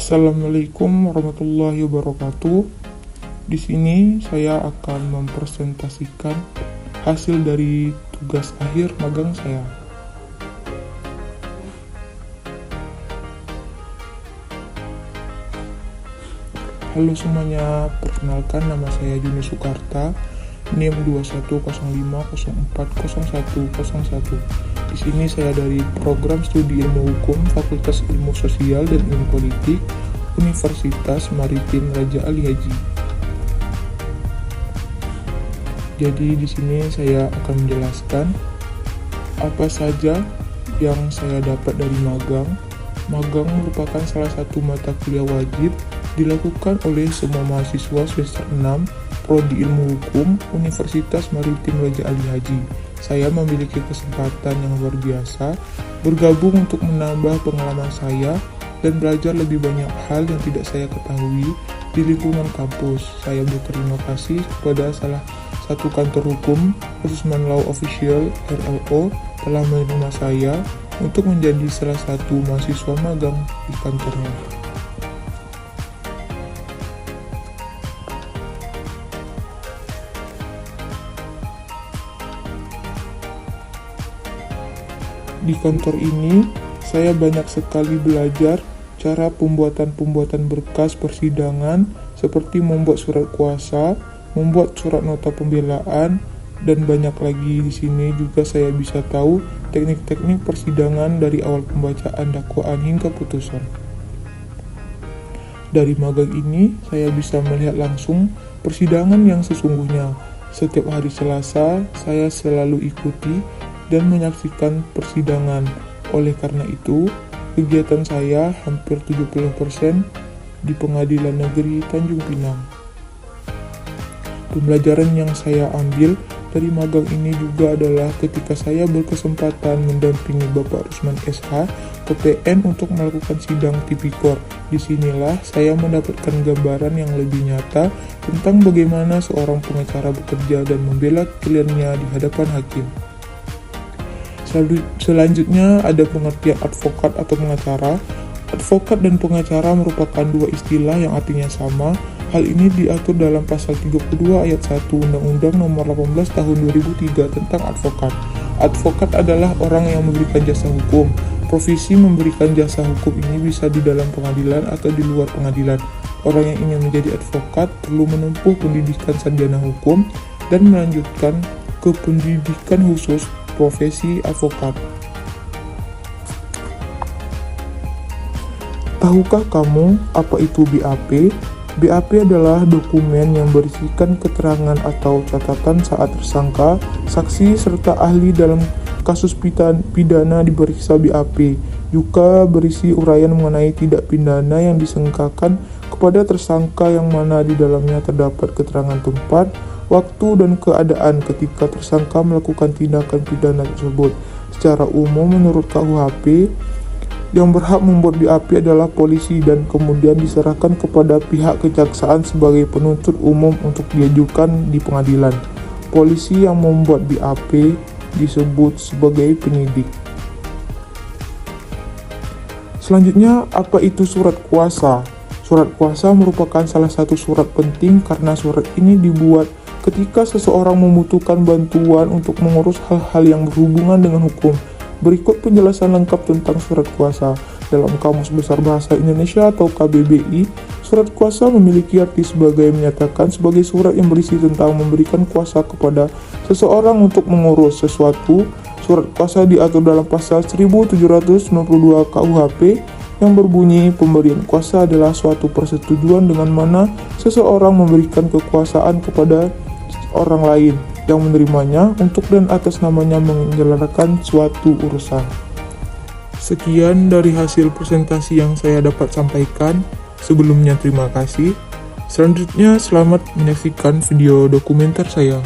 Assalamualaikum warahmatullahi wabarakatuh. Di sini saya akan mempresentasikan hasil dari tugas akhir magang saya. Halo semuanya, perkenalkan nama saya Juni Sukarta, NIM 2105040101. Di sini saya dari Program Studi Ilmu Hukum Fakultas Ilmu Sosial dan Ilmu Politik Universitas Maritim Raja Ali Haji. Jadi di sini saya akan menjelaskan apa saja yang saya dapat dari magang. Magang merupakan salah satu mata kuliah wajib dilakukan oleh semua mahasiswa semester 6 Prodi Ilmu Hukum Universitas Maritim Raja Ali Haji. Saya memiliki kesempatan yang luar biasa bergabung untuk menambah pengalaman saya dan belajar lebih banyak hal yang tidak saya ketahui di lingkungan kampus. Saya berterima kasih kepada salah satu kantor hukum, Usman Law Official RLO, telah menerima saya untuk menjadi salah satu mahasiswa magang di kantornya. Di kantor ini, saya banyak sekali belajar cara pembuatan berkas persidangan seperti membuat surat kuasa, membuat surat nota pembelaan, dan banyak lagi. Di sini juga saya bisa tahu teknik-teknik persidangan dari awal pembacaan dakwaan hingga putusan. Dari magang ini, saya bisa melihat langsung persidangan yang sesungguhnya. Setiap hari Selasa, saya selalu ikuti dan menyaksikan persidangan. Oleh karena itu, kegiatan saya hampir 70% di Pengadilan Negeri Tanjung Pinang. Pembelajaran yang saya ambil dari magang ini juga adalah ketika saya berkesempatan mendampingi Bapak Rusman SH ke PN untuk melakukan sidang tipikor. Disinilah saya mendapatkan gambaran yang lebih nyata tentang bagaimana seorang pengacara bekerja dan membela kliennya di hadapan hakim. Selanjutnya ada pengertian advokat atau pengacara. Advokat dan pengacara merupakan dua istilah yang artinya sama. Hal ini diatur dalam pasal 32 ayat 1 Undang-Undang Nomor 18 Tahun 2003 tentang advokat. Advokat adalah orang yang memberikan jasa hukum. Profesi memberikan jasa hukum ini bisa di dalam pengadilan atau di luar pengadilan. Orang yang ingin menjadi advokat perlu menempuh pendidikan sarjana hukum dan melanjutkan ke pendidikan khusus profesi advokat. Tahukah kamu apa itu BAP? BAP adalah dokumen yang berisikan keterangan atau catatan saat tersangka, saksi, serta ahli dalam kasus pidana diperiksa BAP. Juga berisi uraian mengenai tindak pidana yang disangkakan kepada tersangka yang mana di dalamnya terdapat keterangan tempat, waktu, dan keadaan ketika tersangka melakukan tindakan pidana tersebut. Secara umum menurut KUHP, yang berhak membuat BAP adalah polisi dan kemudian diserahkan kepada pihak kejaksaan sebagai penuntut umum untuk diajukan di pengadilan. Polisi yang membuat BAP disebut sebagai penyidik. Selanjutnya, apa itu surat kuasa? Surat kuasa merupakan salah satu surat penting karena surat ini dibuat ketika seseorang membutuhkan bantuan untuk mengurus hal-hal yang berhubungan dengan hukum. Berikut penjelasan lengkap tentang surat kuasa. Dalam Kamus Besar Bahasa Indonesia atau KBBI, surat kuasa memiliki arti sebagai menyatakan sebagai surat yang berisi tentang memberikan kuasa kepada seseorang untuk mengurus sesuatu. Surat kuasa diatur dalam pasal 1792 KUHP yang berbunyi pemberian kuasa adalah suatu persetujuan dengan mana seseorang memberikan kekuasaan kepada orang lain yang menerimanya untuk dan atas namanya menyelenggarakan suatu urusan. Sekian dari hasil presentasi yang saya dapat sampaikan. Sebelumnya terima kasih. Selanjutnya selamat menyaksikan video dokumenter saya.